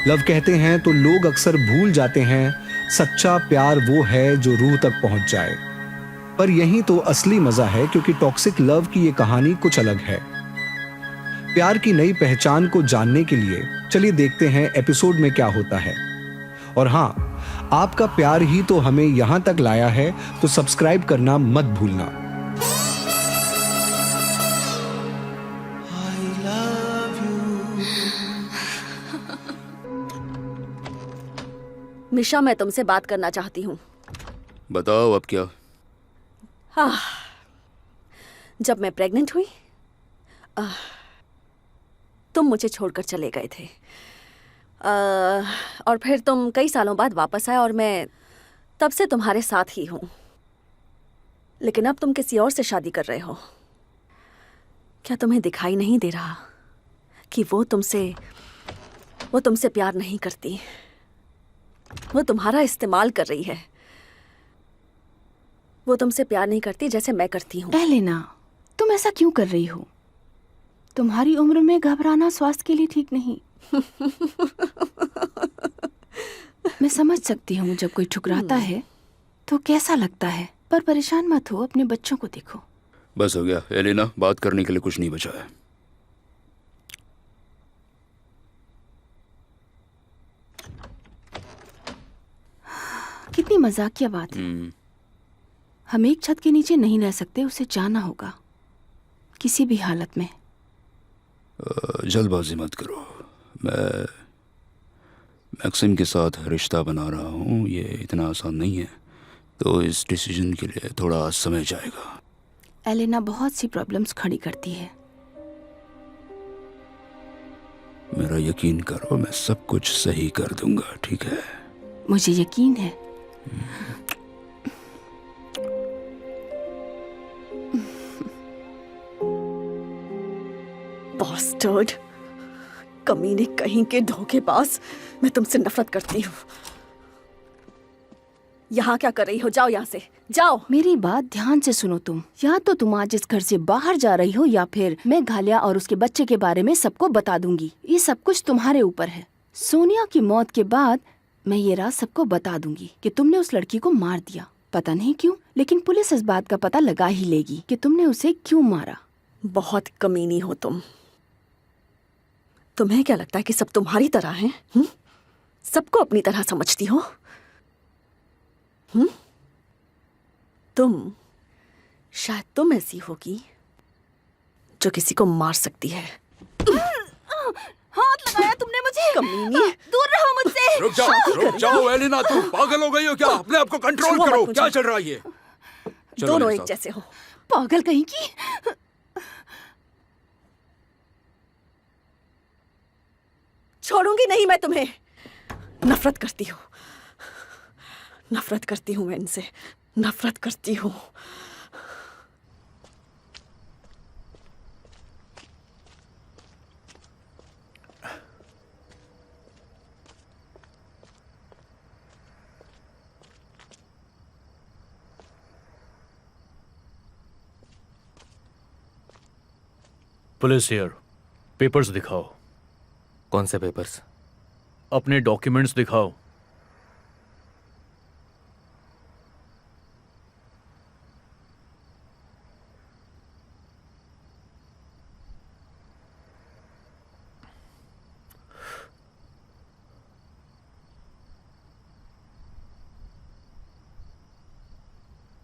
Love कहते हैं तो लोग अक्सर भूल जाते हैं सच्चा प्यार वो है जो रूह तक पहुंच जाए। पर यही तो असली मजा है, क्योंकि टॉक्सिक लव की ये कहानी कुछ अलग है। प्यार की नई पहचान को जानने के लिए चलिए देखते हैं एपिसोड में क्या होता है। और हाँ, आपका प्यार ही तो हमें यहां तक लाया है, तो सब्सक्राइब करना मत भूलना। मिशा, मैं तुमसे बात करना चाहती हूँ। बताओ अब क्या? जब मैं प्रेग्नेंट हुई तुम मुझे छोड़कर चले गए थे। और फिर तुम कई सालों बाद वापस आए और मैं तब से तुम्हारे साथ ही हूँ। लेकिन अब तुम किसी और से शादी कर रहे हो। क्या तुम्हें दिखाई नहीं दे रहा कि वो तुमसे प्यार नहीं करती? वो तुम्हारा इस्तेमाल कर रही है। वो तुमसे प्यार नहीं करती जैसे मैं करती हूँ। एलेना, तुम ऐसा क्यों कर रही हो? तुम्हारी उम्र में घबराना स्वास्थ्य के लिए ठीक नहीं। मैं समझ सकती हूँ जब कोई ठुकराता है तो कैसा लगता है, पर परेशान मत हो, अपने बच्चों को देखो। बस हो गया एलेना, बात करने के लिए कुछ नहीं बचा है। कितनी मजाकिया बात है। हम एक छत के नीचे नहीं रह सकते, उसे जाना होगा किसी भी हालत में। जल्दबाजी मत करो। मैं मैक्सिम के साथ रिश्ता बना रहा हूँ, ये इतना आसान नहीं है, तो इस डिसीजन के लिए थोड़ा समय जाएगा। एलेना बहुत सी प्रॉब्लम्स खड़ी करती है। मेरा यकीन करो, मैं सब कुछ सही कर दूंगा, ठीक है? मुझे यकीन है। बास्टर्ड, कमीने कहीं के धोखेबाज, मैं तुमसे नफरत करती हूँ। यहाँ क्या कर रही हो? जाओ यहाँ से, जाओ। मेरी बात ध्यान से सुनो तुम। या तो तुम आज इस घर से बाहर जा रही हो, या फिर मैं घालिया और उसके बच्चे के बारे में सबको बता दूंगी। ये सब कुछ तुम्हारे ऊपर है। सोनिया की मौत के बाद मैं ये राज सबको बता दूंगी कि तुमने उस लड़की को मार दिया। पता नहीं क्यों, लेकिन पुलिस इस बात का पता लगा ही लेगी कि तुमने उसे क्यों मारा। बहुत कमीनी हो तुम। तुम्हें क्या लगता है कि सब तुम्हारी तरह हैं? सबको अपनी तरह समझती हो? शायद तुम ऐसी होगी जो किसी को मार सकती है। हाथ लगाया तुमने मुझे। कमीनी, दूर रहो मुझसे। रुक जाओ एलेना, तुम पागल हो गई हो क्या? अपने आप को कंट्रोल करो। क्या चल रहा है ये? दोनों एक जैसे हो। पागल कहीं की। छोड़ूंगी नहीं मैं तुम्हें। नफरत करती हूँ, नफरत करती हूँ मैं इनसे, नफरत करती हूँ। Police here. पेपर्स दिखाओ। कौन से पेपर्स? अपने डॉक्यूमेंट्स दिखाओ।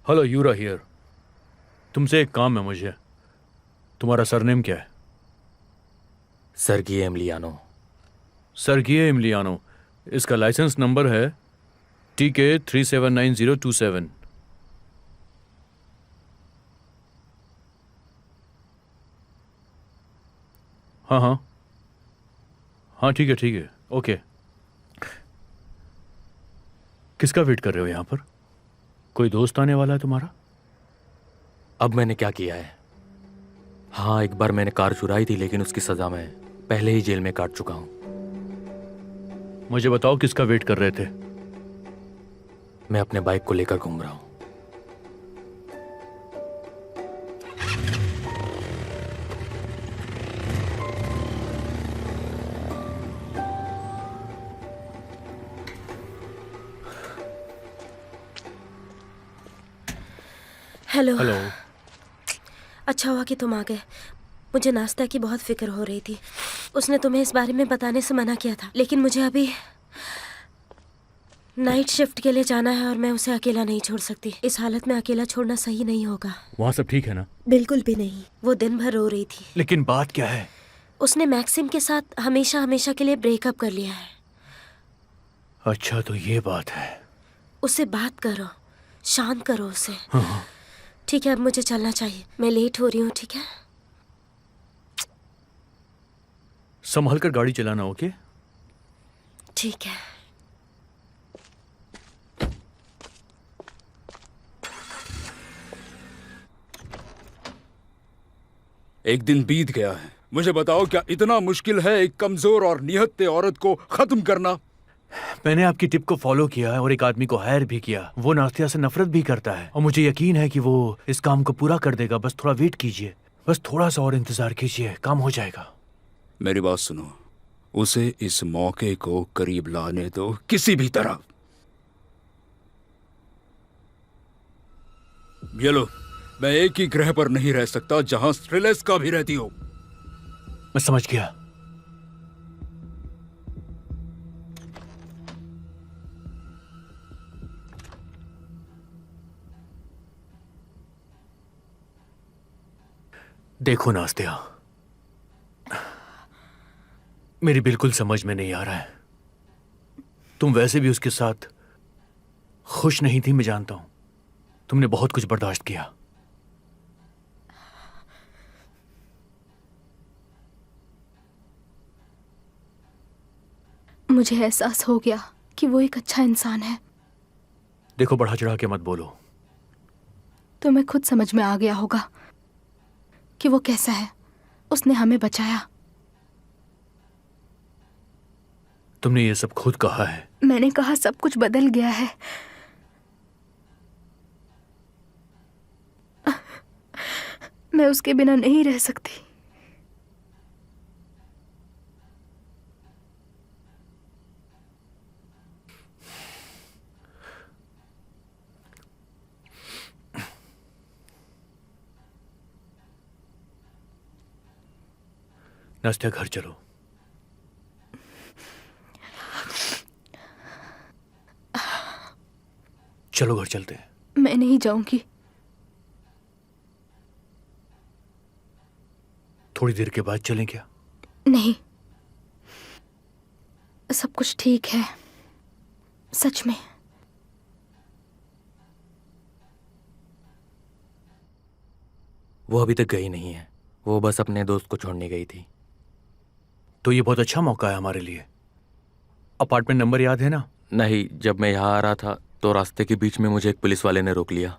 Hello, Yura here. तुमसे एक काम है मुझे। तुम्हारा सरनेम क्या है? सर्गी एमलियानो। सर्गिए इमलियानो। इसका लाइसेंस नंबर है TK 379027। हाँ, ठीक है, ओके। किसका वेट कर रहे हो यहाँ पर? कोई दोस्त आने वाला है तुम्हारा? अब मैंने क्या किया है? हाँ, एक बार मैंने कार चुराई थी, लेकिन उसकी सजा मैं पहले ही जेल में काट चुका हूं। मुझे बताओ, किसका वेट कर रहे थे? मैं अपने बाइक को लेकर घूम रहा हूं। हेलो। हेलो। अच्छा हुआ कि तुम आ गए। मुझे नाश्ता की बहुत फिक्र हो रही थी। उसने तुम्हें इस बारे में बताने से मना किया था, लेकिन मुझे अभी नाइट शिफ्ट के लिए जाना है और मैं उसे अकेला नहीं छोड़ सकती। इस हालत में अकेला छोड़ना सही नहीं होगा। वहाँ सब ठीक है ना? बिल्कुल भी नहीं। वो दिन भर रो रही थी। लेकिन बात क्या है? उसने मैक्सिम के साथ हमेशा हमेशा के लिए ब्रेकअप कर लिया है। अच्छा, तो ये बात है। उससे बात करो, शांत करो उसे। हाँ। ठीक है, अब मुझे चलना चाहिए। मैं लेट हो रही हूँ। ठीक है? संभल कर गाड़ी चलाना, ओके? ठीक है। एक दिन बीत गया है। मुझे बताओ, क्या इतना मुश्किल है एक कमजोर और निहत्थे औरत को खत्म करना? मैंने आपकी टिप को फॉलो किया है और एक आदमी को हायर भी किया। वो नास्तिया से नफरत भी करता है और मुझे यकीन है कि वो इस काम को पूरा कर देगा। बस थोड़ा वेट कीजिए, बस थोड़ा सा और इंतजार कीजिए, काम हो जाएगा। मेरी बात सुनो, उसे इस मौके को करीब लाने दो किसी भी तरह। ये लो, मैं एक ही ग्रह पर नहीं रह सकता जहां स्ट्रेलेस्का भी रहती हो। मैं समझ गया। देखो नास्तिया, मेरी बिल्कुल समझ में नहीं आ रहा है। तुम वैसे भी उसके साथ खुश नहीं थी, मैं जानता हूं। तुमने बहुत कुछ बर्दाश्त किया। मुझे एहसास हो गया कि वो एक अच्छा इंसान है। देखो, बढ़ा चढ़ा के मत बोलो। तुम्हें खुद समझ में आ गया होगा कि वो कैसा है। उसने हमें बचाया। तुमने ये सब खुद कहा है। मैंने कहा सब कुछ बदल गया है। मैं उसके बिना नहीं रह सकती। नास्तिया, घर चलो। चलो घर चलते हैं। मैं नहीं जाऊंगी। थोड़ी देर के बाद चलें क्या? नहीं, सब कुछ ठीक है, सच में। वो अभी तक गई नहीं है। वो बस अपने दोस्त को छोड़ने गई थी। तो ये बहुत अच्छा मौका है हमारे लिए। अपार्टमेंट नंबर याद है ना? नहीं, जब मैं यहाँ आ रहा था तो रास्ते के बीच में मुझे एक पुलिस वाले ने रोक लिया।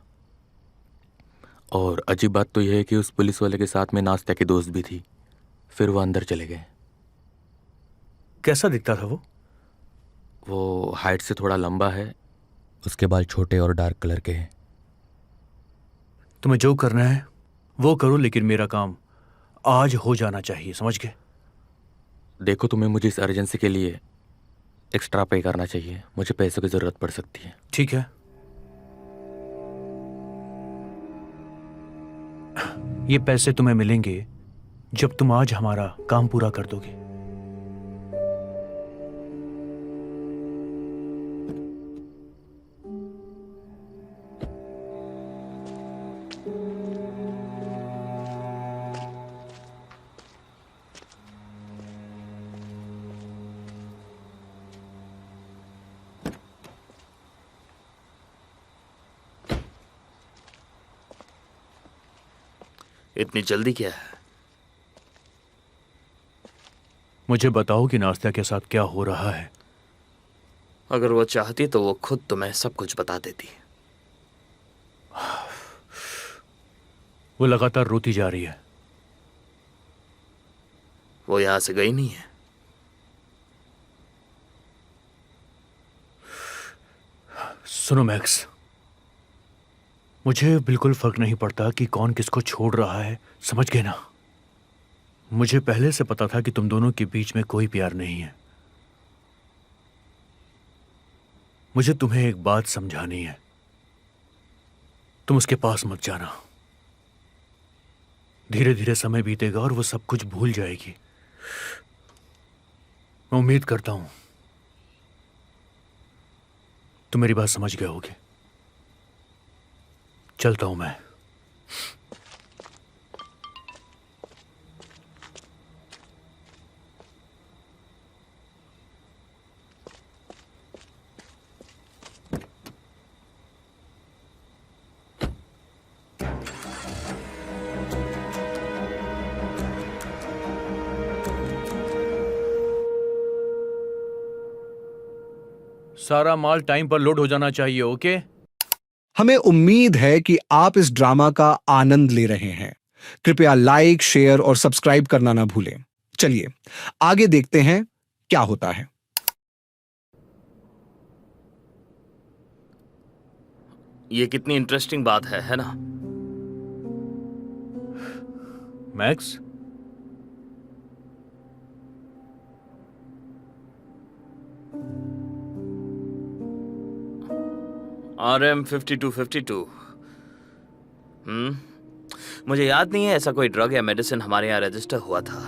और अजीब बात तो यह है कि उस पुलिस वाले के साथ में नाश्ता की दोस्त भी थी। फिर वो अंदर चले गए। कैसा दिखता था वो? वो हाइट से थोड़ा लंबा है। उसके बाल छोटे और डार्क कलर के हैं। तुम्हें जो करना है वो करो, लेकिन मेरा काम आज हो जाना चाहिए, समझ गए? देखो, तुम्हें मुझे इस अर्जेंसी के लिए एक्स्ट्रा पे करना चाहिए। मुझे पैसों की ज़रूरत पड़ सकती है। ठीक है। ये पैसे तुम्हें मिलेंगे जब तुम आज हमारा काम पूरा कर दोगे। इतनी जल्दी क्या है? मुझे बताओ कि नास्तिया के साथ क्या हो रहा है। अगर वो चाहती तो वो खुद तुम्हें सब कुछ बता देती। वो लगातार रोती जा रही है। वो यहां से गई नहीं है। सुनो मैक्स, मुझे बिल्कुल फर्क नहीं पड़ता कि कौन किसको छोड़ रहा है, समझ गए ना? मुझे पहले से पता था कि तुम दोनों के बीच में कोई प्यार नहीं है। मुझे तुम्हें एक बात समझानी है। तुम उसके पास मत जाना। धीरे धीरे समय बीतेगा और वो सब कुछ भूल जाएगी। मैं उम्मीद करता हूं तुम मेरी बात समझ गए होगे। चलता हूं मैं। सारा माल टाइम पर लोड हो जाना चाहिए, ओके? हमें उम्मीद है कि आप इस ड्रामा का आनंद ले रहे हैं। कृपया लाइक, शेयर और सब्सक्राइब करना ना भूलें। चलिए आगे देखते हैं क्या होता है। ये कितनी इंटरेस्टिंग बात है ना? Max, RM5252। मुझे याद नहीं है ऐसा कोई ड्रग या मेडिसिन हमारे यहाँ रजिस्टर हुआ था।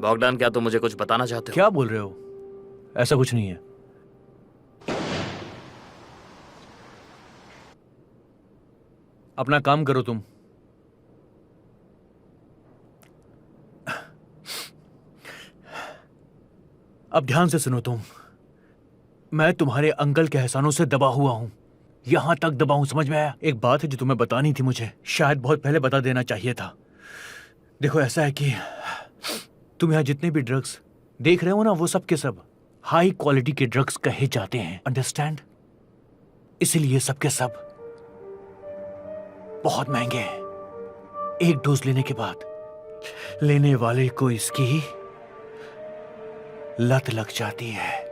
बॉगडान, क्या तुम मुझे कुछ बताना चाहते हो? क्या बोल रहे हो? ऐसा कुछ नहीं है। अपना काम करो तुम। अब ध्यान से सुनो तुम। मैं तुम्हारे अंकल के एहसानों से दबा हुआ हूं, यहां तक दबा हूं, समझ में आया? एक बात है जो तुम्हें बतानी थी मुझे, शायद बहुत पहले बता देना चाहिए था। देखो ऐसा है कि तुम यहां जितने भी ड्रग्स देख रहे हो ना, वो सब के सब हाई क्वालिटी के ड्रग्स कहे जाते हैं, अंडरस्टैंड? इसीलिए सब के सब बहुत महंगे हैं। एक डोज लेने के बाद लेने वाले को इसकी लत लग जाती है।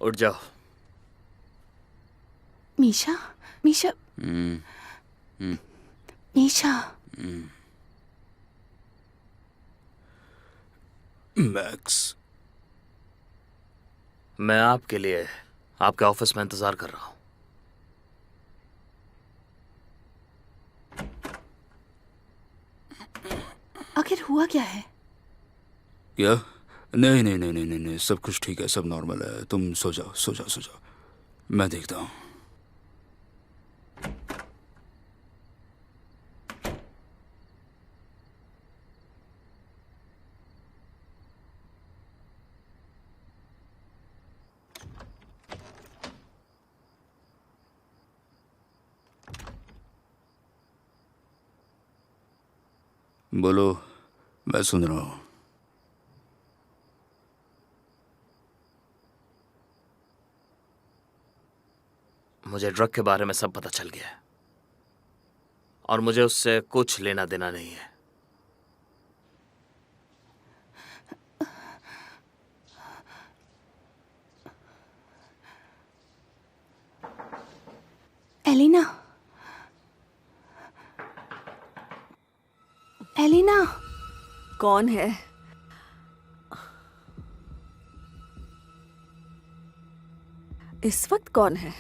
उठ जाओ। मीशा, मीशा, मीशा। मैक्स, मैं आपके लिए आपके ऑफिस में इंतजार कर रहा हूं। आखिर हुआ क्या है? क्या? नहीं नहीं नहीं नहीं नहीं नहीं, सब कुछ ठीक है, सब नॉर्मल है। तुम सो जाओ, सो जाओ, सो जाओ, मैं देखता हूँ। बोलो, मैं सुन रहा हूँ। मुझे ड्रग के बारे में सब पता चल गया है और मुझे उससे कुछ लेना देना नहीं है। Elina, Elina. कौन है? इस वक्त कौन है?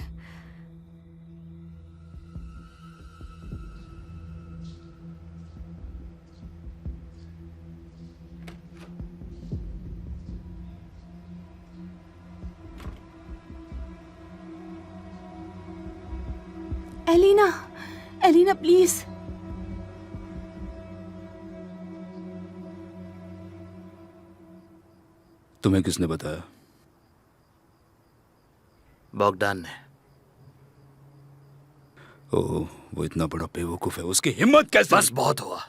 Elina, Elina please. तुम्हें किसने बताया? बॉगडान ने। ओह, वो इतना बड़ा बेवकूफ है, उसकी हिम्मत कैसे? बस बहुत हुआ।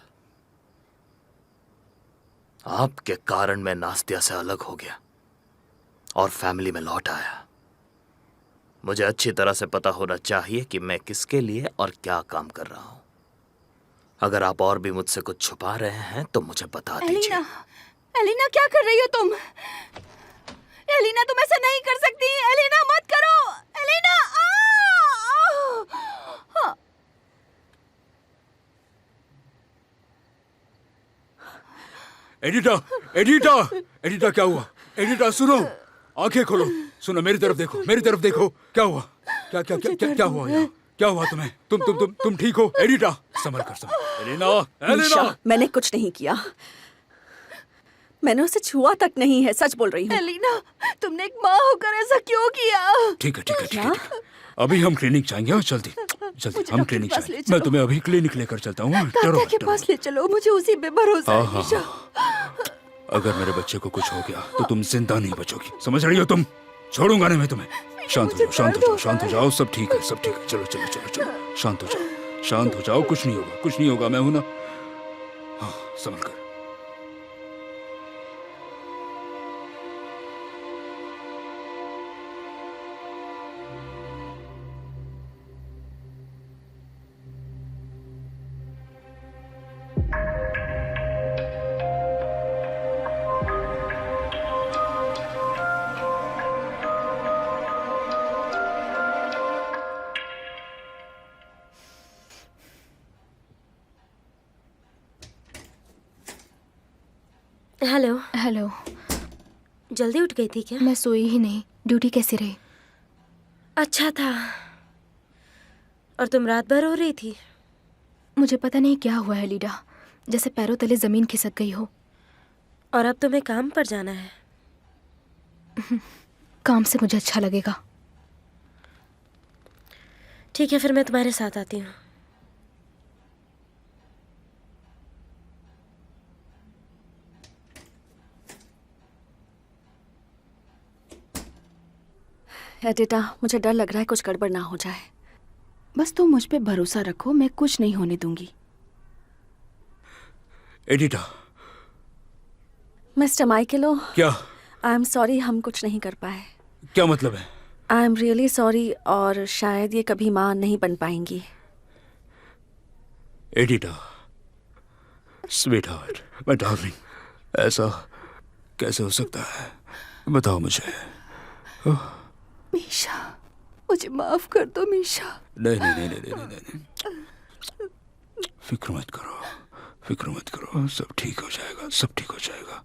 आपके कारण मैं नास्तिया से अलग हो गया और फैमिली में लौट आया। मुझे अच्छी तरह से पता होना चाहिए कि मैं किसके लिए और क्या काम कर रहा हूं। अगर आप और भी मुझसे कुछ छुपा रहे हैं तो मुझे बता दीजिए। एलिना, क्या कर रही हो तुम? एलिना, तुम ऐसा नहीं कर सकती। एलिना, मत करो। एलिना, एडिटा, एडिटा, एडिटा, क्या हुआ? एडिटा, सुनो, आंखें खोलो, सुनो, मेरी तरफ देखो, मेरी तरफ देखो। क्या हुआ? क्या क्या क्या क्या क्या हुआ यहाँ? क्या हुआ तुम्हें? तुम ठीक हो? एडिटा, संभल कर, संभल। Elina, Elina. मीशा, मैंने कुछ नहीं किया। मैंने उसे छुआ तक नहीं है, सच बोल रही हूँ। एलिना, तुमने एक माँ होकर ऐसा क्यों किया? ठीक है, ठीक है, ठीक है, ठीक है। अभी हम क्लिनिक जाएंगे। जल्दी जल्दी हम डॉक्टर क्लिनिक के पास ले जाएंगे। चलो। मैं तुम्हें अभी क्लिनिक लेकर चलता हूँ। तात्या के पास ले चलो, मुझे उसी पे भरोसा है। हाँ, मीशा, अगर मेरे बच्चे को कुछ हो गया तो तुम जिंदा नहीं बचोगी, समझ रही हो तुम? छोड़ूंगा नहीं मैं तुम्हें। शांत हो जाओ, शांत हो जाओ, शांत हो जाओ। सब ठीक है, सब ठीक है। चलो चलो चलो चलो, शांत हो जाओ, शांत हो जाओ। कुछ नहीं होगा, कुछ नहीं होगा। मैं हूं ना। हाँ, संभल कर। हेलो। हेलो। जल्दी उठ गई थी क्या? मैं सोई ही नहीं। ड्यूटी कैसी रही? अच्छा था। और तुम रात भर रो रही थी? मुझे पता नहीं क्या हुआ है लीडा, जैसे पैरों तले जमीन खिसक गई हो। और अब तुम्हें काम पर जाना है? काम से मुझे अच्छा लगेगा। ठीक है, फिर मैं तुम्हारे साथ आती हूँ। एडिटा, मुझे डर लग रहा है कुछ गड़बड़ ना हो जाए। बस तुम मुझ पे भरोसा रखो, मैं कुछ नहीं होने दूंगी। एडिटा। मिस्टर माइकेलो, क्या? आई एम सॉरी, हम कुछ नहीं कर पाए। क्या मतलब है? आई एम रियली सॉरी, और शायद ये कभी माँ नहीं बन पाएंगी। एडिटा, स्वीट हार्ट, माय डार्लिंग, ऐसा कैसे हो सकता है? बताओ मुझे। मीशा, मुझे माफ कर दो मीशा। नहीं नहीं नहीं नहीं नहीं नहीं, नहीं। फिक्र मत करो, फिक्र मत करो। सब ठीक हो जाएगा, सब ठीक हो जाएगा।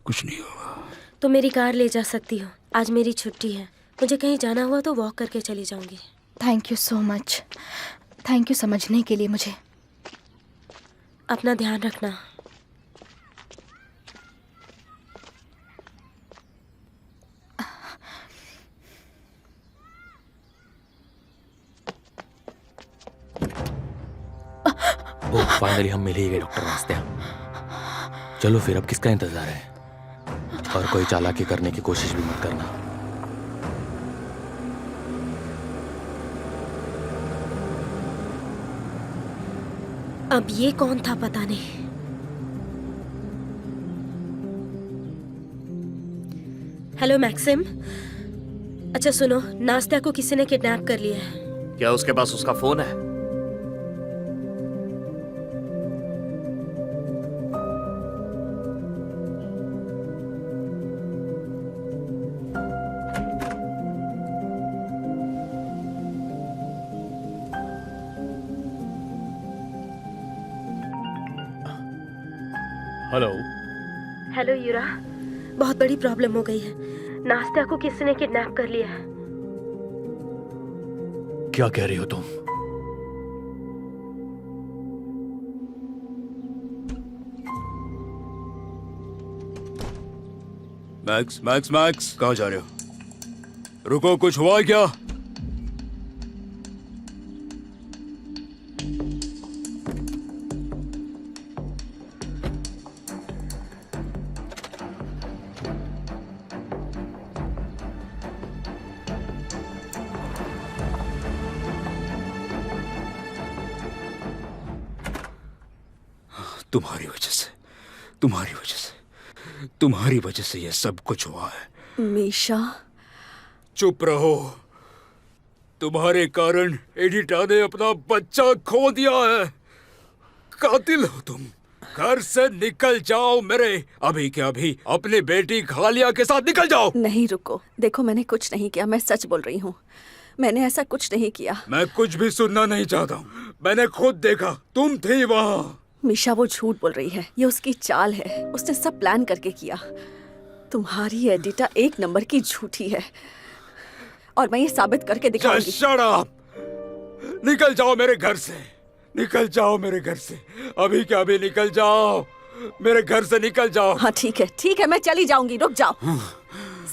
कुछ नहीं होगा। तुम मेरी कार ले जा सकती हो। आज मेरी छुट्टी है। मुझे कहीं जाना हुआ तो वॉक करके चली जाऊंगी। Thank you so much. Thank you समझने के लिए मुझे। अपना ध्यान रखना। ओह, फाइनली हम मिल ही गए डॉक्टर नास्तिया। चलो फिर, अब किसका इंतजार है? और कोई चालाकी करने की कोशिश भी मत करना। अब ये कौन था पता नहीं। Hello Maxim. अच्छा सुनो, नास्तिया को किसी ने किडनैप कर लिया है। क्या उसके पास उसका फोन है? हेलो। हेलो यूरा, बहुत बड़ी प्रॉब्लम हो गई है। नास्तिया को किसी ने किडनैप कर लिया है। क्या कह रही हो तुम? मैक्स, मैक्स, मैक्स, कहाँ जा रहे हो? रुको, कुछ हुआ क्या? तुम्हारी वजह से, तुम्हारी वजह से, तुम्हारी वजह से ये सब कुछ हुआ है। मीशा, चुप रहो। तुम्हारे कारण एडिटा ने अपना बच्चा खो दिया है। कातिल हो तुम। घर से निकल जाओ मेरे, अभी के अभी अपनी बेटी खालिया के साथ निकल जाओ। नहीं रुको, देखो मैंने कुछ नहीं किया, मैं सच बोल रही हूँ, मैंने ऐसा कुछ नहीं किया। मैं कुछ भी सुनना नहीं चाहता हूँ। मैंने खुद देखा, तुम थी वहाँ। मीशा वो झूठ बोल रही है, ये उसकी चाल है, उसने सब प्लान करके किया। तुम्हारी एडिटा एक नंबर की झूठी है और मैं ये साबित करके दिखाऊंगी। Shut up! निकल जाओ मेरे घर से, निकल जाओ मेरे घर से, अभी के अभी निकल जाओ मेरे घर से, निकल जाओ। हाँ ठीक है, मैं चली जाऊंगी, रुक जाओ।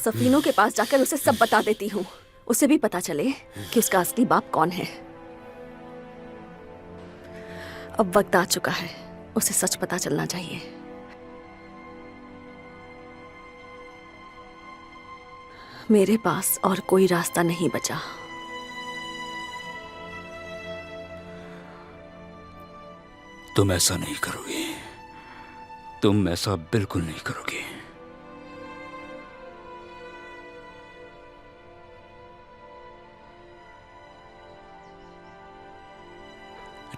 सफीनों के पास जाकर उसे सब बता देती हूँ, उसे भी पता चले कि उसका असली बाप कौन है। अब वक्त आ चुका है, उसे सच पता चलना चाहिए। मेरे पास और कोई रास्ता नहीं बचा। तुम ऐसा नहीं करोगी, तुम ऐसा बिल्कुल नहीं करोगी।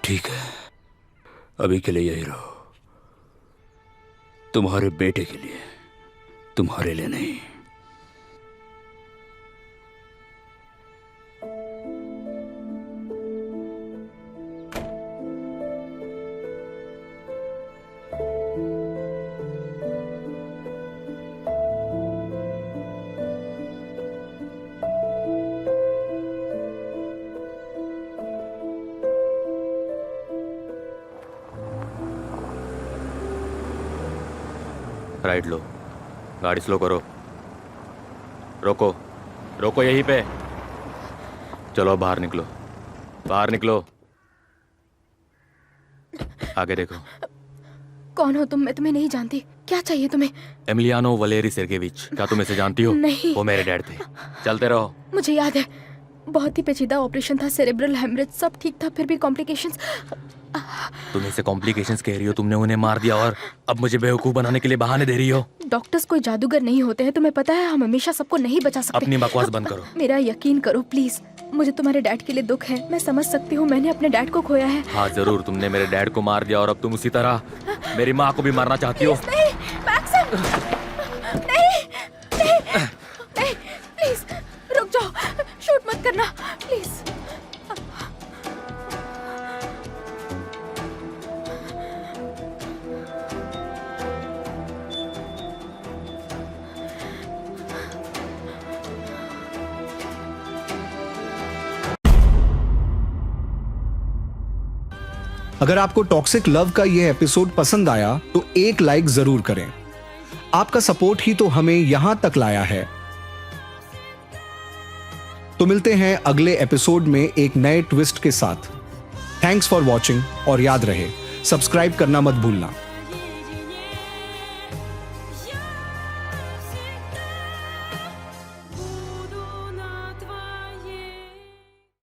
ठीक है, अभी के लिए यही रहो। तुम्हारे बेटे के लिए, तुम्हारे लिए नहीं। राइट लो, गाड़ी स्लो करो, रोको रोको यहीं पे। चलो बाहर निकलो, बाहर निकलो, आगे देखो। कौन हो तुम? मैं तुम्हें नहीं जानती, क्या चाहिए तुम्हें? एमिलियानो वलेरी सेर्गेविच, क्या तुम इसे जानती हो? नहीं। वो मेरे डैड थे। चलते रहो। मुझे याद है, बहुत ही पेचीदा ऑपरेशन था, सेरेब्रल हेमरेज, सब ठीक था, फिर भी कॉम्प्लिकेशंस। तुम इसे कॉम्प्लिकेशंस कह रही हो? तुमने उन्हें मार दिया और अब मुझे बेवकूफ बनाने के लिए बहाने दे रही हो। डॉक्टर्स कोई जादूगर नहीं होते हैं, तुम्हें पता है, हम हमेशा सबको नहीं बचा सकते। अपनी बकवास बंद करो। मेरा यकीन करो प्लीज, मुझे तुम्हारे डैड के लिए दुख है, मैं समझ सकती हूँ, मैंने अपने डैड को खोया है। हाँ जरूर, तुमने मेरे डैड को मार दिया और अब तुम उसी तरह मेरी माँ को भी मारना चाहती हो। नहीं, मैक्सन! नहीं, नहीं, नहीं, प्लीज रुक जाओ, शूट मत करना प्लीज। अगर आपको टॉक्सिक लव का यह एपिसोड पसंद आया तो एक लाइक जरूर करें। आपका सपोर्ट ही तो हमें यहां तक लाया है। तो मिलते हैं अगले एपिसोड में एक नए ट्विस्ट के साथ। थैंक्स फॉर वॉचिंग और याद रहे सब्सक्राइब करना मत भूलना।